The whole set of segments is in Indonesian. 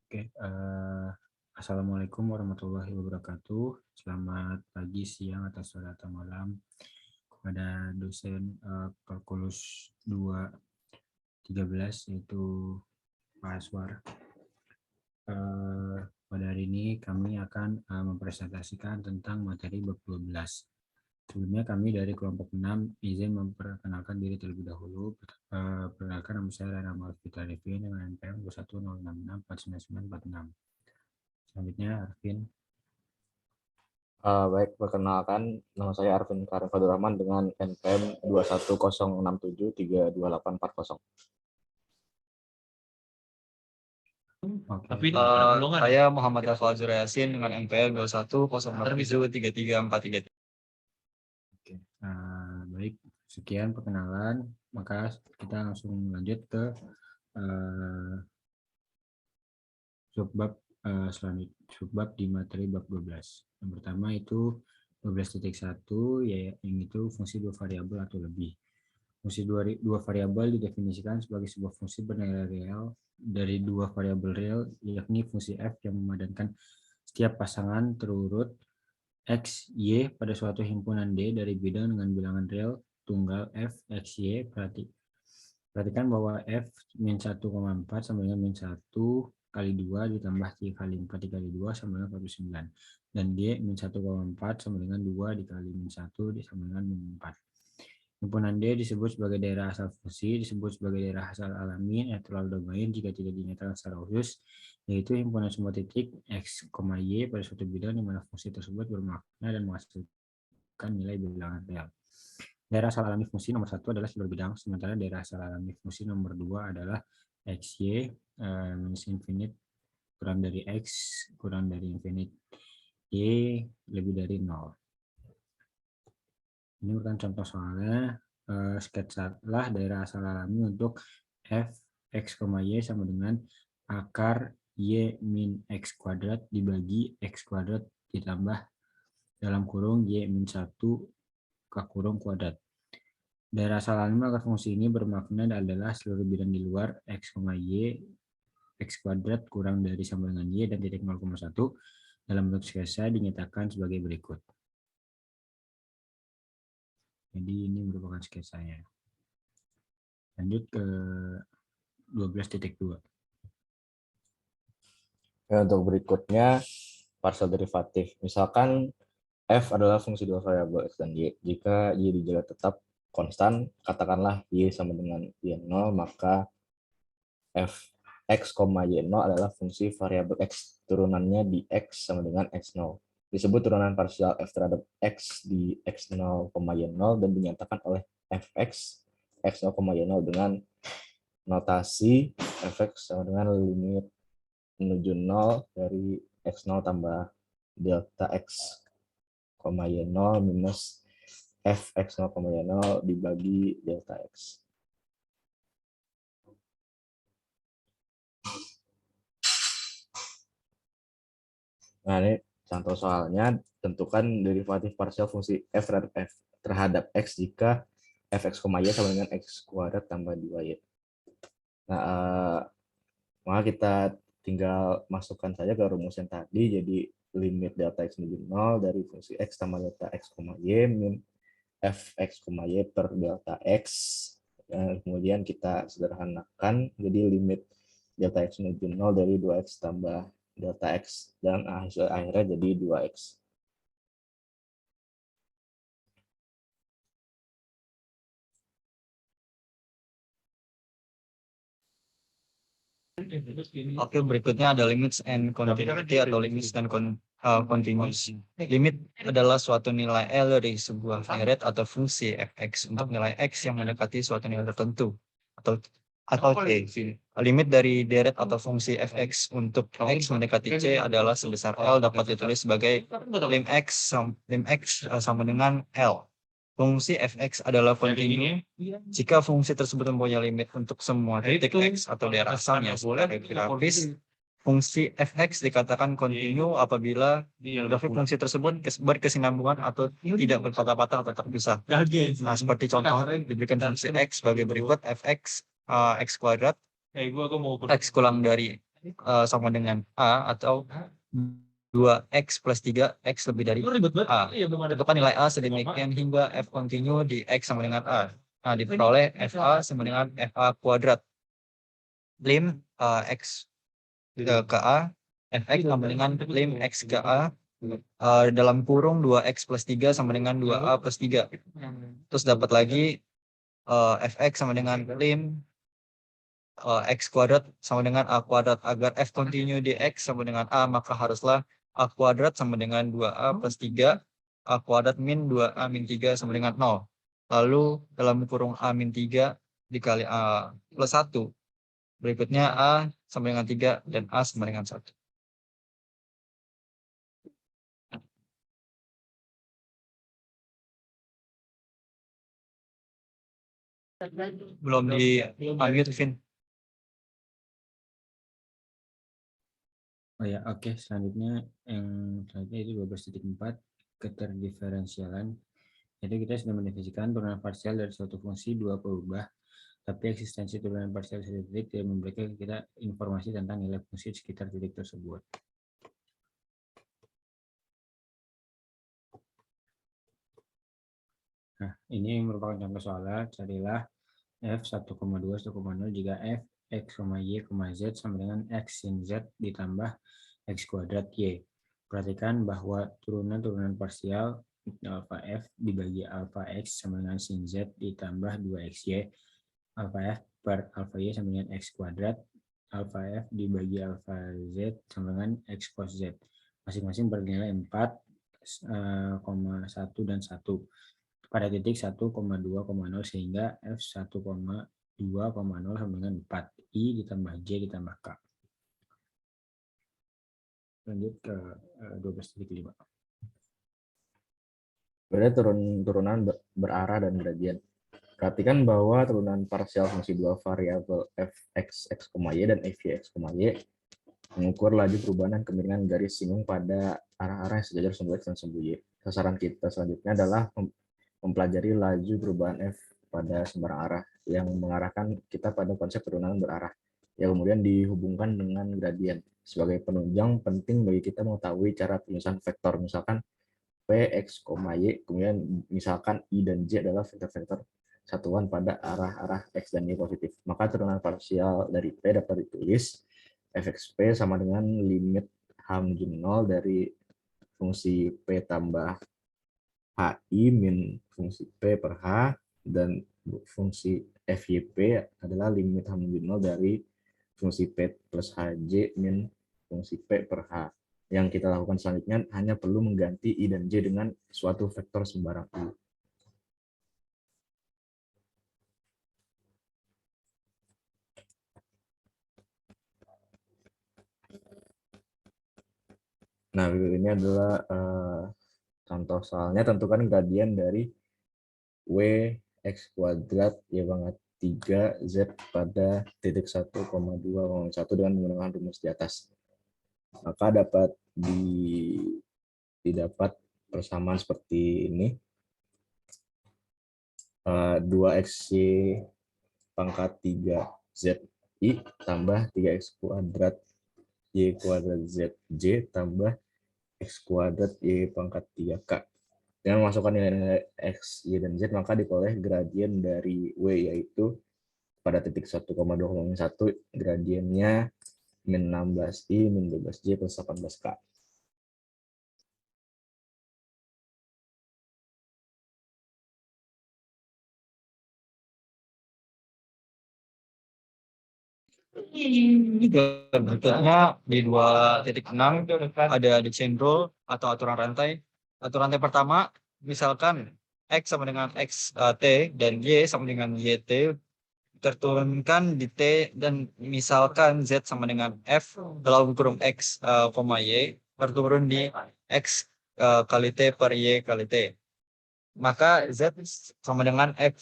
Oke, Assalamualaikum warahmatullahi wabarakatuh. Selamat pagi, siang, atau sore atau malam kepada dosen Kalkulus 213 yaitu Pak Aswar. Pada hari ini kami akan mempresentasikan tentang materi bab 12. Sebelumnya kami dari kelompok 6 izin memperkenalkan diri terlebih dahulu. Perkenalkan, nama saya Rana Malvita Devin dengan NPM 21066499496. Selanjutnya Arvin. Baik, perkenalkan, nama saya Arvin Karim Fadul Rahman dengan NPM 21067328840. Oke. Saya Muhammad Afal Yasin dengan NPM 210673343. Oke. Baik, sekian perkenalan. Maka kita langsung lanjut ke subbab selanjutnya, subbab di materi bab 12. Yang pertama itu 12.1, yaitu fungsi dua variabel atau lebih. Fungsi dua variabel didefinisikan sebagai sebuah fungsi bernilai real dari dua variabel real, yakni fungsi f yang memadankan setiap pasangan terurut x, y pada suatu himpunan D dari bidang dengan bilangan real tunggal f, x, y. Perhatikan bahwa f min 1,4 sama dengan min 1 kali 2 ditambah 3 kali 4 dikali 2 sama dengan 49. Dan D min 1,4 sama dengan 2 dikali min 1 sama dengan min 4. Himpunan D disebut sebagai daerah asal fungsi, disebut sebagai daerah asal alami natural domain jika tidak dinyatakan secara khusus, yaitu himpunan semua titik x, y pada suatu bidang di mana fungsi tersebut bermakna dan menghasilkan nilai bilangan real. Daerah asal alami fungsi nomor 1 adalah seluruh bidang, sementara daerah asal alami fungsi nomor 2 adalah xy minus infinite kurang dari x kurang dari infinite y lebih dari 0. Ini bukan contoh soalnya, sketsalah daerah asal alami untuk f, x, y sama dengan akar y min x kuadrat dibagi x kuadrat ditambah dalam kurung y min 1 kurung kuadrat. Daerah asal alami akar fungsi ini bermakna adalah seluruh bidang di luar x, y, x kuadrat kurang dari sama dengan y dan titik 0,1 dalam bentuk sketsa dinyatakan sebagai berikut. Jadi ini merupakan sketsanya. Lanjut ke 12.2. Untuk berikutnya, partial derivatif. Misalkan f adalah fungsi dua variabel x dan y. Jika y dijaga tetap konstan, katakanlah y sama dengan y0, maka f x, y0 adalah fungsi variabel x. Turunannya di x sama dengan x0. Disebut turunan parsial f terhadap x di x0, y0 dan dinyatakan oleh fx x0, y0 dengan notasi fx sama dengan limit menuju 0 dari x0 tambah delta x, y0 minus fx0, y0 dibagi delta x. Nah, ini contoh soalnya, tentukan derivatif parsial fungsi f terhadap x jika fx, y sama dengan x kuadrat tambah 2y. Nah, maka kita tinggal masukkan saja ke rumus yang tadi, jadi limit delta x menuju 0 dari fungsi x tambah delta x, y min fx, y per delta x. Dan kemudian kita sederhanakan, jadi limit delta x menuju 0 dari 2x tambah delta x, dan hasil akhirnya jadi 2x. Oke, berikutnya ada limits and continuity atau limits dan continuous. Limit adalah suatu nilai L dari sebuah deret atau fungsi fx untuk nilai x yang mendekati suatu nilai tertentu atau c. Limit dari deret atau fungsi fx untuk x mendekati c adalah sebesar L dapat ditulis sebagai lim x sama dengan L. Fungsi fx adalah kontinu jika fungsi tersebut mempunyai limit untuk semua titik x atau daerah asalnya secara grafis. Fungsi fx dikatakan kontinu apabila grafik fungsi tersebut berkesinambungan atau tidak berpatah-patah atau terpisah. Nah, seperti contoh diberikan fungsi x sebagai berikut: fx x kuadrat x kurang dari sama dengan A atau 2x plus 3x lebih dari A. Tentukan nilai A sedemikian hingga F kontinu di X sama dengan A. Nah, diperoleh FA sama dengan FA kuadrat. Lim X ke A, Fx sama dengan lim X ke A, dalam kurung 2x plus 3 sama dengan 2A plus 3. Terus dapat lagi Fx sama dengan lim X kuadrat sama dengan A kuadrat. Agar F kontinu di X sama dengan A, maka haruslah A kuadrat sama dengan 2A plus 3, A kuadrat min 2A min 3 sama dengan 0. Lalu dalam kurung A min 3 dikali A plus 1. Berikutnya A sama dengan 3 dan A sama dengan 1. Belum di unmute, Vin. Oh ya, oke. Selanjutnya itu 12.4 keterdiferensialan. Jadi kita sudah mendefinisikan turunan parsial dari suatu fungsi dua perubah, tapi eksistensi turunan parsial satu titik tidak memberikan kita informasi tentang nilai fungsi sekitar titik tersebut. Nah, ini merupakan contoh soal. Carilah f 1,2 1,0 jika f x, y, z sama dengan x sin z ditambah x kuadrat y. Perhatikan bahwa turunan parsial alpha f dibagi alpha x sama dengan sin z ditambah 2xy, alpha f per alpha y sama dengan x kuadrat, alpha f dibagi alpha z sama dengan x cos z. Masing-masing bernilai 4,1 dan 1 pada titik 1,2,0 sehingga f 1,2,0 sama dengan 4 i ditambah j ditambah k. Lanjut ke 12.5. Berarti turunan berarah dan gradien. Perhatikan bahwa turunan parsial fungsi dua variabel fx, x, y dan fy, x, y mengukur laju perubahan dan kemiringan garis singgung pada arah-arah yang sejajar sumbu x dan sumbu y. Sasaran kita selanjutnya adalah mempelajari laju perubahan f pada sembarang arah yang mengarahkan kita pada konsep turunan berarah yang kemudian dihubungkan dengan gradien. Sebagai penunjang penting bagi kita mengetahui cara penyusunan vektor, misalkan p, x, y, kemudian misalkan i dan j adalah vektor-vektor satuan pada arah-arah x dan y positif. Maka turunan parsial dari p dapat ditulis fxp sama dengan limit H-0 dari fungsi p tambah hi min fungsi p per h, dan fungsi fyp adalah limit H-0 dari fungsi p plus hj min fungsi p per h. Yang kita lakukan selanjutnya hanya perlu mengganti i dan j dengan suatu vektor sembarang i. Nah, ini adalah contoh soalnya. Tentukan gradien dari w x kuadrat y pangkat 3 z pada titik 1,2,1 dengan menggunakan rumus di atas. Maka dapat didapat persamaan seperti ini. 2xy pangkat 3 zi tambah 3x kuadrat y kuadrat zj tambah x kuadrat y pangkat 3k. Dengan memasukkan nilai-nilai x, y, dan z, maka diperoleh gradien dari w, yaitu pada titik 1,2,1 gradiennya min 16i min 12j plus 18k. Berikutnya di 2.6 ada the chain rule atau aturan rantai. Aturan rantai pertama, misalkan x sama dengan x t dan y sama dengan yt terturunkan di t, dan misalkan z sama dengan f dalam kurung x, y terturun di x kali t per y kali t. Maka z sama dengan f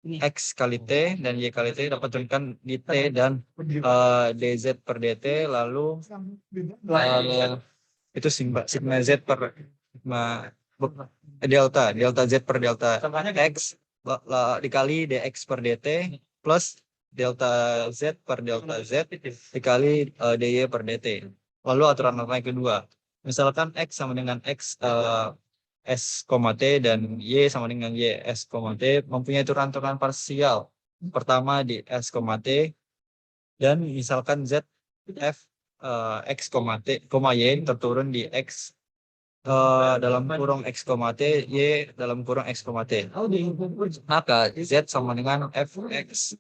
x kali t dan y kali t dapat turunkan di t dan dz per dt, lalu itu sigma z per sigma delta z per delta x dikali dx per dt plus delta Z per delta Z dikali DY per DT. Lalu aturan norma yang kedua, misalkan X sama dengan X S, T dan Y sama dengan Y S, T mempunyai turunan-turunan parsial. Pertama di S, T dan misalkan Z F X, T, Y terturun di X dalam kurung X, T, Y dalam kurung X, T. Maka Z sama dengan Fx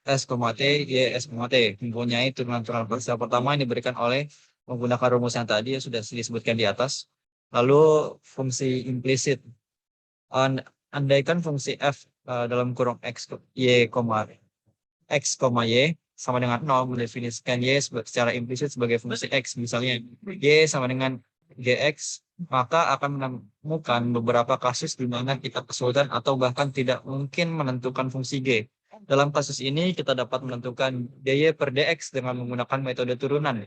S, T, Y S, T mempunyai turunan-turunan parsial pertama yang diberikan oleh menggunakan rumus yang tadi yang sudah disebutkan di atas. Lalu fungsi implisit. Andaikan fungsi f dalam kurung x y, x, y sama dengan 0 mendefinisikan y secara implisit sebagai fungsi x. Misalnya y sama dengan gx, maka akan menemukan beberapa kasus di mana kita kesulitan atau bahkan tidak mungkin menentukan fungsi g. Dalam kasus ini kita dapat menentukan dy per dx dengan menggunakan metode turunan.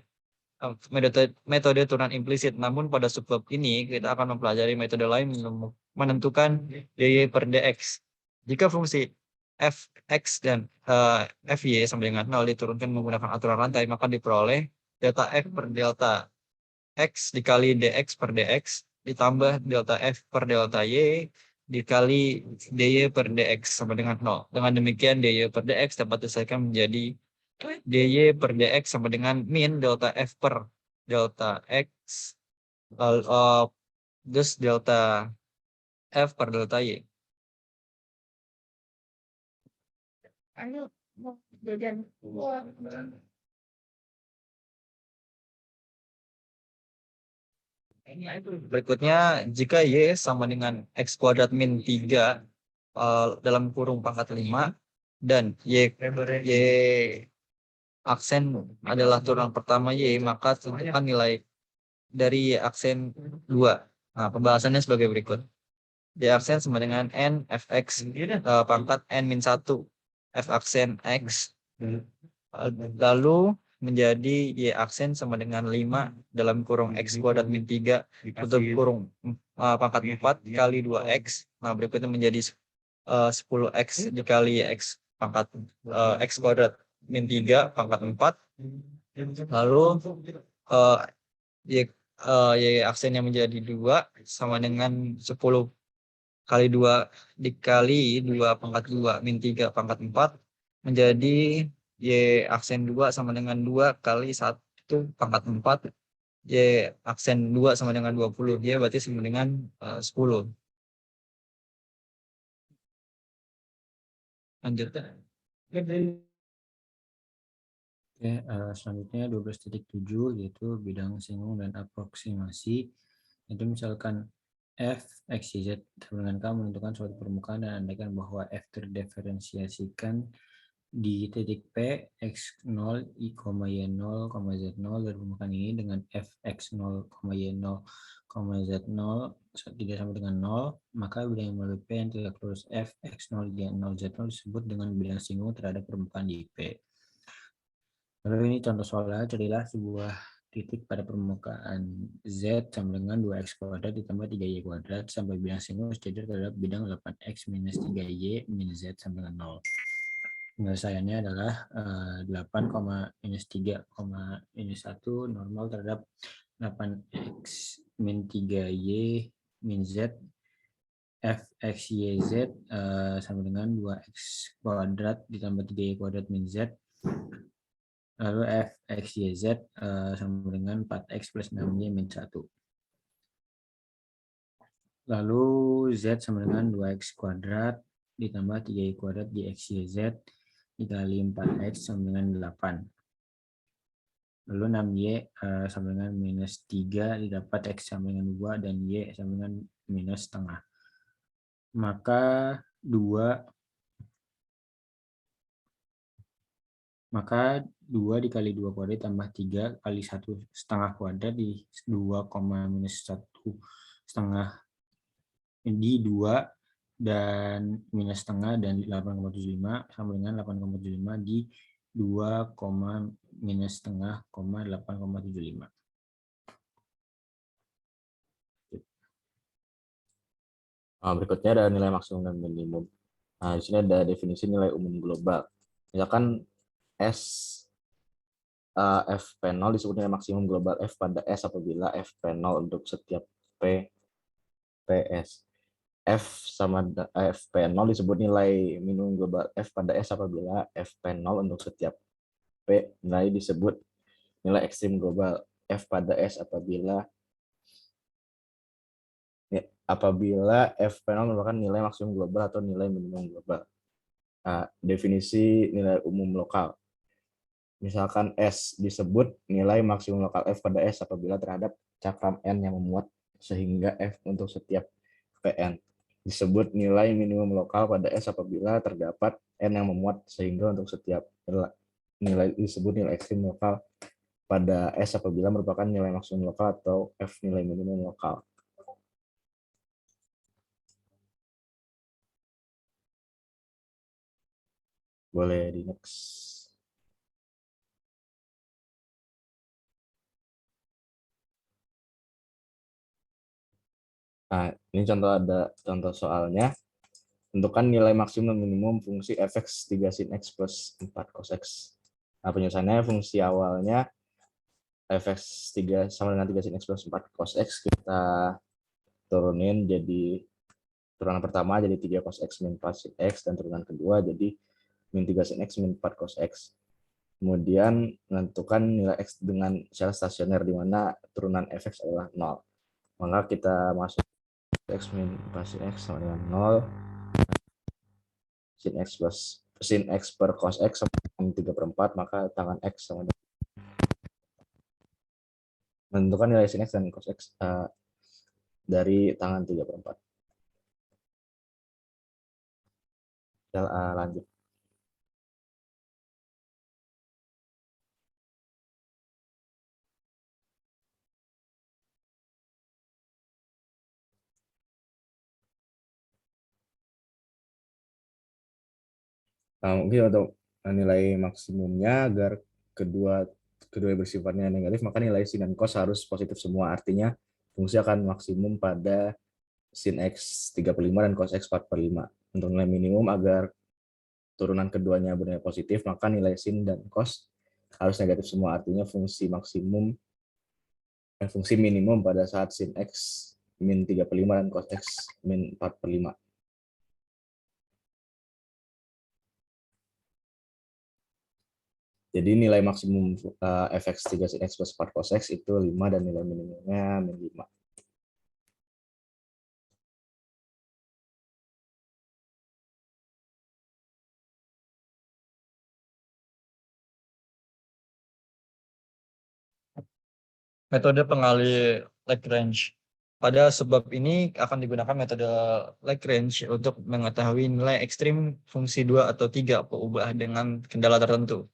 Metode turunan implisit. Namun pada subbab ini kita akan mempelajari metode lain menentukan dy per dx. Jika fungsi fx dan fy sama dengan 0 diturunkan menggunakan aturan rantai, maka diperoleh delta f per delta x dikali dx per dx ditambah delta f per delta y dikali dy per dx sama dengan 0. Dengan demikian dy per dx dapat diselesaikan menjadi dy per dx sama dengan min delta f per delta x terus delta f per delta y. Berikutnya, jika y sama dengan x kuadrat min 3 dalam kurung pangkat 5 dan y aksen adalah turunan pertama y, maka tentukan nilai dari y aksen 2. Nah, pembahasannya sebagai berikut. Y aksen sama dengan n fx pangkat n min 1 f aksen x lalu menjadi y aksen sama dengan 5 dalam kurung x kuadrat min 3 untuk kurung pangkat 4 kali 2x. Nah, berikutnya menjadi 10x dikali x pangkat x kuadrat min 3 pangkat 4. Lalu y aksennya menjadi 2 sama dengan 10 kali 2 dikali 2 pangkat 2 min 3 pangkat 4 menjadi y aksen 2 sama dengan 2 kali 1 pangkat 4 y aksen 2 sama dengan 20. Y berarti sama dengan 10. Lanjut. Oke, selanjutnya 12.7 yaitu bidang singgung dan aproksimasi. Itu misalkan f, x, y, z sama dengan K menentukan suatu permukaan dan andaikan bahwa f terdiferensiasikan di titik P, x0, y, y0, z0 dari permukaan ini dengan f, x0, y0, z0 tidak sama dengan 0, maka bidang yang melalui P yang tidak lurus f, x0, y0, z0 disebut dengan bidang singgung terhadap permukaan di P. Lalu ini contoh soalnya, carilah sebuah titik pada permukaan Z sama dengan 2x kuadrat ditambah 3y kuadrat sampai bidang singgung sejajar terhadap bidang 8x minus 3y minus z sama dengan 0. Penyelesaiannya adalah 8, minus 3, minus 1 normal terhadap 8x min 3y min z f x y z sama dengan 2x kuadrat ditambah 3y kuadrat min z. Lalu f x y z sama dengan 4x plus 6y min 1. Lalu z sama dengan 2x kuadrat ditambah 3y kuadrat dx y z dikali 4x sama dengan 8. Lalu 6y sama dengan minus 3 didapat x sama dengan 2 dan y sama dengan minus setengah. Maka 2 dikali 2 kuadrat tambah 3 kali 1 setengah kuadrat di 2, minus 1 setengah di 2 dan minus setengah dan 8,75 sama dengan 8,75 di 2, minus setengah, 8,75. Nah, berikutnya ada nilai maksimum dan minimum. Nah, di sini ada definisi nilai umum global. Misalkan S Fp0 disebut nilai maksimum global F pada S apabila Fp0 untuk setiap P PS. Fp0 disebut nilai minimum global F pada S apabila Fp0 untuk setiap P nilai disebut nilai ekstrim global F pada S apabila Fp0 merupakan nilai maksimum global atau nilai minimum global. Definisi nilai umum lokal. Misalkan S disebut nilai maksimum lokal F pada S apabila terhadap cakram N yang memuat sehingga F untuk setiap Pn. Disebut nilai minimum lokal pada S apabila terdapat N yang memuat sehingga untuk setiap nilai disebut nilai ekstrim lokal pada S apabila merupakan nilai maksimum lokal atau F nilai minimum lokal. Boleh di next. Nah, ini ada contoh soalnya. Tentukan nilai maksimum dan minimum fungsi fx 3 sin x plus 4 cos x. Nah, penyelesaiannya fungsi awalnya fx 3 sama dengan 3 sin x plus 4 cos x kita turunin jadi turunan pertama jadi 3 cos x min 4 sin x dan turunan kedua jadi min 3 sin x min 4 cos x. Kemudian menentukan nilai x dengan syarat stasioner di mana turunan fx adalah 0. Maka kita masuk x min 4 sin x sama dengan 0. Sin x per cos x sama dengan 3/4, maka tangan x sama dengan menentukan nilai sin x dan cos x dari tangan 3/4. Kita lanjut. Mungkin untuk nilai maksimumnya agar kedua bersifatnya negatif, maka nilai sin dan cos harus positif semua. Artinya fungsi akan maksimum pada sin x 3/5 dan cos x 4/5. Untuk nilai minimum agar turunan keduanya bernilai positif, maka nilai sin dan cos harus negatif semua. Artinya fungsi minimum pada saat sin x min 3/5 dan cos x min 4/5. Jadi nilai maksimum fx 3 sin x plus 4 cos x itu 5 dan nilai minimumnya min 5. Metode pengali Lagrange. Pada sebab ini akan digunakan metode Lagrange untuk mengetahui nilai ekstrim fungsi 2 atau 3 perubahan dengan kendala tertentu.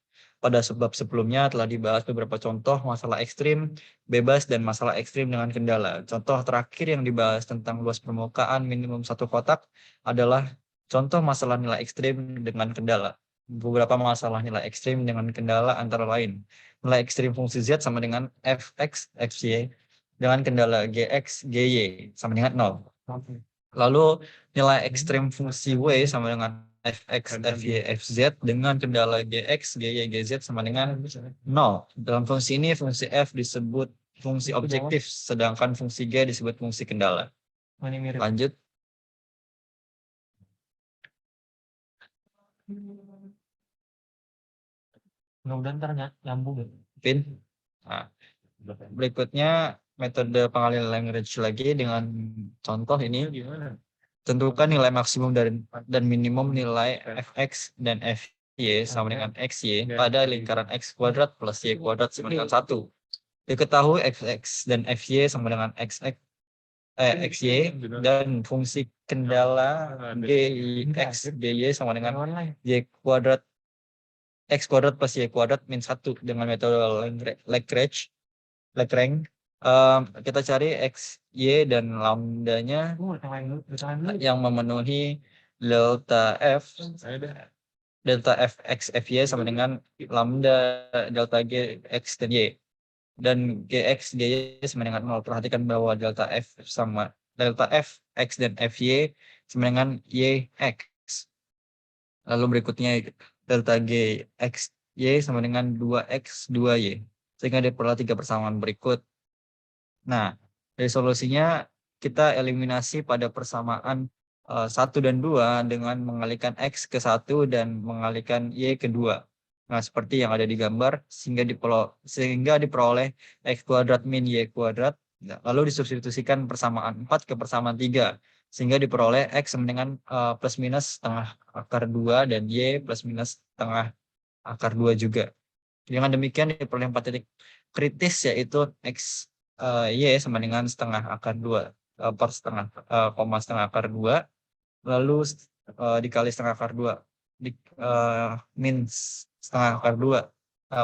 Pada sebab sebelumnya telah dibahas beberapa contoh masalah ekstrim, bebas, dan masalah ekstrim dengan kendala. Contoh terakhir yang dibahas tentang luas permukaan minimum satu kotak adalah contoh masalah nilai ekstrim dengan kendala. Beberapa masalah nilai ekstrim dengan kendala antara lain nilai ekstrim fungsi Z sama dengan fx, fy, dengan kendala gx, gy sama dengan 0. Lalu nilai ekstrim fungsi W sama dengan fx, fy, fz dengan kendala gx, gy, gz sama dengan 0. Dalam fungsi ini fungsi f disebut fungsi objektif, sedangkan fungsi g disebut fungsi kendala. Lanjut. Mudah-mudahan ntar nyambung. Pin. Nah, berikutnya metode pengalihan Lagrange lagi dengan contoh ini. Tentukan nilai maksimum dan minimum nilai fx dan fy sama dengan xy pada lingkaran x kuadrat plus y kuadrat sama dengan 1. Diketahui fx dan fy sama dengan xy dan fungsi kendala gx, gy sama dengan y kuadrat x kuadrat plus y kuadrat min 1 dengan metode Lagrange. Kita cari x, y, dan lambdanya yang memenuhi delta f x, fy sama dengan lambda delta g, x, dan y. Dan gx, gy sama dengan 0. Perhatikan bahwa delta f, x, dan fy sama dengan y, x. Lalu berikutnya delta G X Y sama dengan 2X 2Y. Sehingga diperoleh 3 persamaan berikut. Nah, dari solusinya kita eliminasi pada persamaan 1 dan 2 dengan mengalihkan X ke 1 dan mengalihkan Y ke 2. Nah, seperti yang ada di gambar, sehingga diperoleh X kuadrat min Y kuadrat, lalu disubstitusikan persamaan 4 ke persamaan 3, sehingga diperoleh X sama dengan plus minus setengah akar 2 dan Y plus minus setengah akar 2 juga. Dengan demikian diperoleh 4 titik kritis, yaitu X Y sama dengan setengah akar 2 per setengah koma setengah akar 2, lalu dikali setengah akar 2 min setengah akar 2,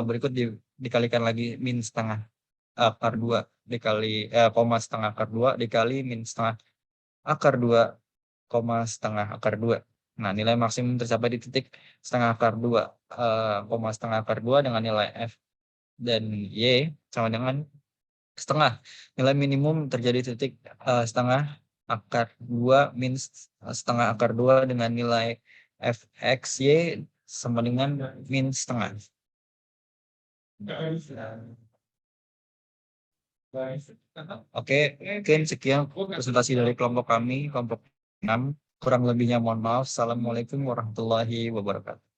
berikut dikalikan lagi min setengah akar 2 dikali koma setengah akar 2 dikali min setengah akar 2 koma setengah akar 2. Nah, nilai maksimum tercapai di titik setengah akar 2 koma setengah akar 2 dengan nilai F dan Y sama dengan setengah. Nilai minimum terjadi titik setengah akar 2 min setengah akar 2 dengan nilai Fx Y sama dengan min setengah. Oke, mungkin sekian presentasi dari kelompok kami, kelompok 6. Kurang lebihnya mohon maaf. Assalamualaikum warahmatullahi wabarakatuh.